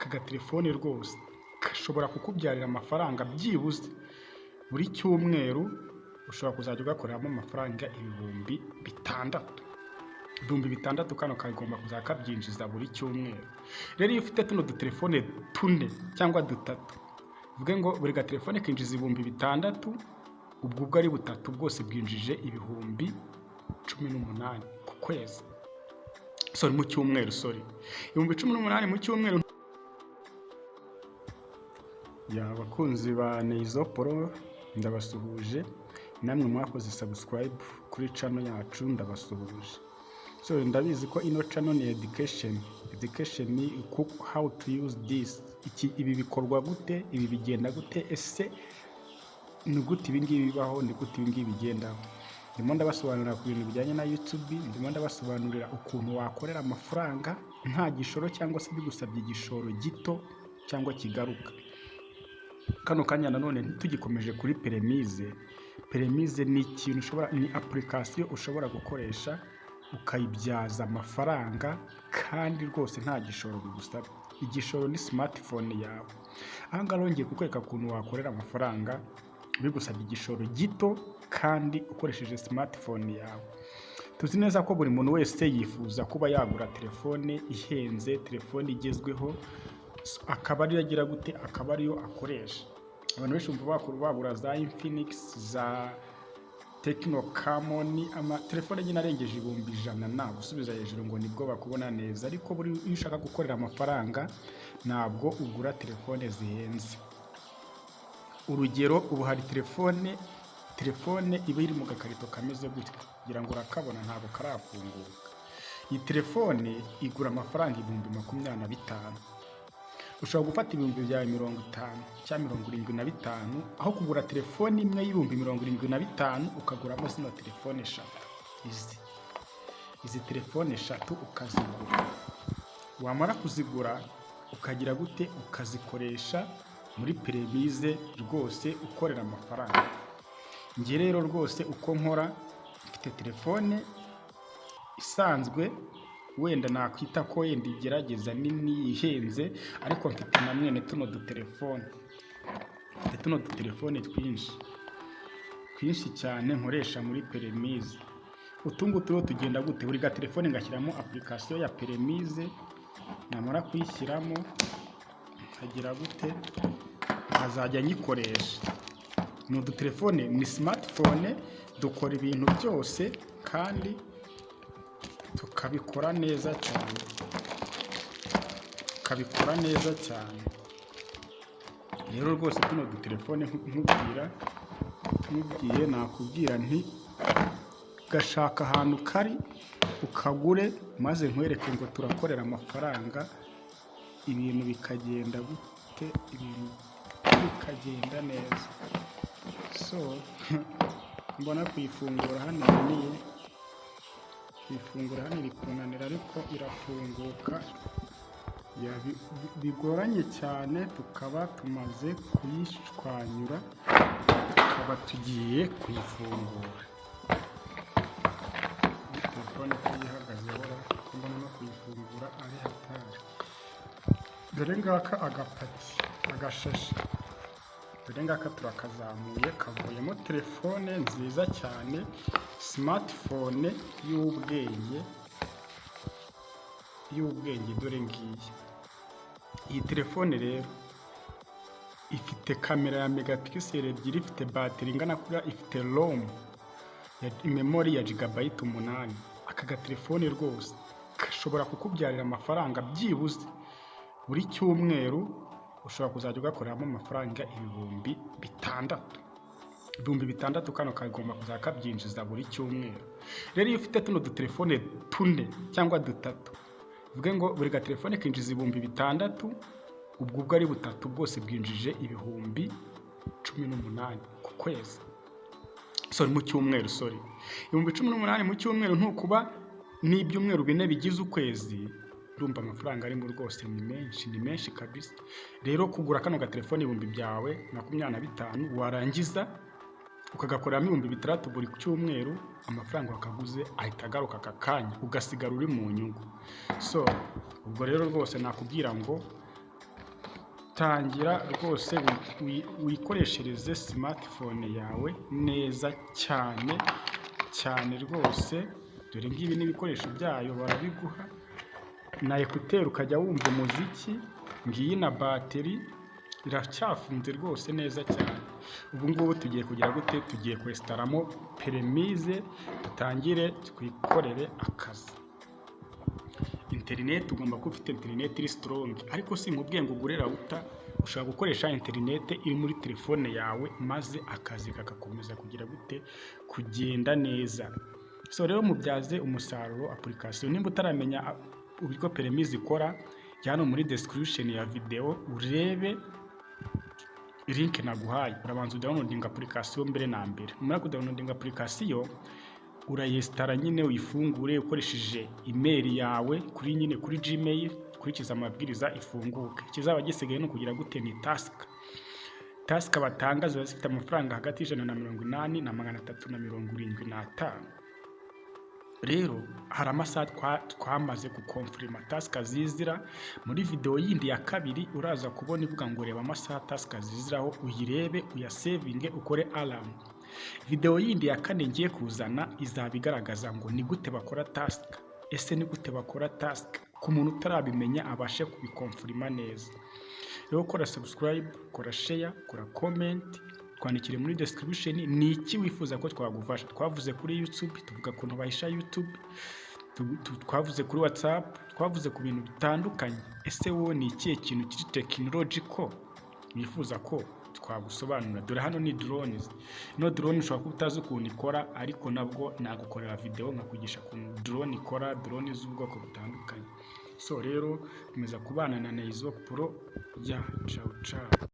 aka gatelefone rwose gashobora kukubyarira amafaranga byibuze buri cyumweru ushobora kuzajya ugakoreramo amafaranga ibihumbi bitandatu kano kagomba kuzajya kabyinjiza buri cyumweru. Rero iyo ufite tuno dutelefone tune cyangwa dutatu, uvuge ngo buri gatelefone kinjiza ibihumbi 6, ubwo ari butatu bwose bwinjije ibihumbi 18 ku kwezi. Mu cyumweru, ibihumbi 18 mu cyumweru. Abakunzi ba Nizoporo ndabasuhuje, namwe mwakoze subscribe kuri channel yacu ndabasuhuje. Ndabizi ko ino channel ni education ni how to use this, ibi bikorwa gute, ibi bigenda gute, ese ni gute ibi ngibi bibaho, ni gute ibi ngibi bigendaho. Ndimo ndabasobanurira ku bintu bijyanye na YouTube, ndimo ndabasobanurira ukuntu wakorera amafaranga nta gishoro cyangwa se bigusabye igishoro gito cyangwa kigaruka. Kano kanya nanone tugikomeje kuri Permise ni ikintu ni application ushobora gukoresha ukayibyaza amafaranga kandi rwose nta gishoro bigusaba. Igishoro ni smartphone yawe. Aha ngaha ngiye kukwereka ukuntu wakorera amafaranga bigusabye igishoro gito kandi ukoresheje smartphone yawe. Tuzi neza ko buri muntu wese yifuza kuba yagura telefone ihenze, telefone igezweho, akaba ariyo agira gute, akaba ariyo akoresha. Abantu benshi bagura za Infinix, za Tecno, Camon, telefone nyine arengeje 100,000 na gusubiza hejuru ngo nibwo bakubona neza. Ariko iyo ushaka gukorera amafaranga ntabwo ugura telefone zihenze. Urugero, ubu hari telefone iba iri mu gakarito kameze gutya, kugira ngo urakabona ntabwo karafunguka. Iyi telefone igura amafaranga 25,000. Ushobora gufata ibihumbi byawe 50 cyangwa 75, aho kugura telefone imwe y'ibihumbi 75 ukaguramo zino telefone 3. Izi telefone 3 ukazigura. Wamara kuzigura ukagira gute, ukazikoresha muri Permise rwose ukorera amafaranga. Nge rero rwose uko nkora, mfite telefone isanzwe wenda nakwita ko yenda igerageza nini ihenze, ariko mfite na mwene tuno dutelefone twinshi cyane nkoresha muri Permise. Utungutu tugenda gute, buri gatelefone ngashyiramo application ya Permise, namara kuyishyiramo nkagira gute, nkazajya nyikoresha. Ni udutelefone, ni smartphone, dukora ibintu byose kandi tukabikora neza cyane. Rero rwose tuno dutelefone nkubwiye nakubwira nti gashaka ahantu kari ukagure, maze nkwereke ngo turakorera amafaranga, ibintu bikagenda gute, ibintu bikagenda neza. Mbona kuyifungura hano bikunanira, ariko irafunguka. Bigoranye cyane, tukaba tumaze kuyishwanyura, tukaba tugiye kuyifungura. Telefone tuyihagazeho, mbona no kuyifungura ari hatari. Dore ngaka agapaki, agashashi. Dore ngaka turakazamuye, kavuyemo telefone nziza cyane, smartphone y'ubwenge. Dore ngiyi. Iyi telefone rero ifite kamera ya megapixel 2, ifite battery ingana kuri, ifite ROM ya memory ya gigabyte 8. Aka gatelefone rwose gashobora kukubyarira amafaranga byibuze buri cyumweru ushobora kuzajya ugakoreramo amafaranga ibihumbi 6. Kano kagomba kuzajya kabyinjiza buri cyumweru. Rero iyo ufite tuno dutelefone tune cyangwa dutatu, uvuge ngo buri gatelefone kinjiza ibihumbi 6, ubwo ari butatu bwose bwinjije ibihumbi 18 ku kwezi. Mu cyumweru, ibihumbi 18 mu cyumweru ntukuba n'ibyumweru 4 bigize ukwezi. Urumva amafaranga arimo rwose ni menshi kabisa. Rero kugura kano gatelefone ibihumbi byawe 25, warangiza ukagakoreramo ibihumbi 6 buri cyumweru, amafaranga wakaguze ahita agaruka aka kanya, ugasigara uri mu nyungu. Ubwo rero rwose nakubwira ngo tangira rwose wikoreshereze smartphone yawe neza cyane cyane rwose. Dore ngibi n'ibikoresho byayo barabiguha, na ekuteri ukajya wumva umuziki, ngiyi na bateri iracyafunze rwose neza cyane. Ubu ngubu tugiye kugira gute? Tugiye kwesitaramo peremize, dutangire twikorere akazi. Interineti ugomba kuba ufite interineti iri strong, ariko sinkubwiye ngo ugure router, ushobora gukoresha interineti iri muri telefone yawe maze akazi kagakomeza kugira gute? Kugenda neza. So rero mubyaze umusaruro application. Nimba utaramenya uburyo peremize ikora, jya hano muri description ya video urebe link naguhaye. Urabanza downloading application mbere na mbere. Umara ku downloading application urayestara nyine uyifungure ukoresheje email yawe kuri Gmail, kurikiza amabwiriza ifunguke. Ikizaba gisigaye no kugira gute? Ni task batanga ziba zifite amafaranga hagati y'180 na 375. Rero hari amasaha twamaze gukonfirima task zizira. Muri video yindi ya kabiri uraza kubona ivuga ngo reba amasaha task ziziraho, uyirebe uyasevinge ukore alarm. Video yindi ya kane ngiye kuzana izaba igaragaza ngo ni gute bakora task. Ese ni gute bakora task ku muntu utarabimenya abashe kubikonfirima neza. Rero kora subscribe, kora share, kora comment, twandikire muri description ni iki wifuza ko twagufasha. Twavuze kuri YouTube, tuvuga kuntu bahisha YouTube, twavuze kuri WhatsApp, twavuze ku bintu bitandukanye. Ese wowe ni ikihe kintu kiri technological wifuza ko twagusobanura? Dore hano ni drones. No drone ushobora kuba utazi ukuntu ikora, ariko nabwo nagukorera video nkakugisha ukuntu drone ikora, drone z'ubwoko butandukanye. So rero komeza kubana na Nigute Pro. Ciao ciao.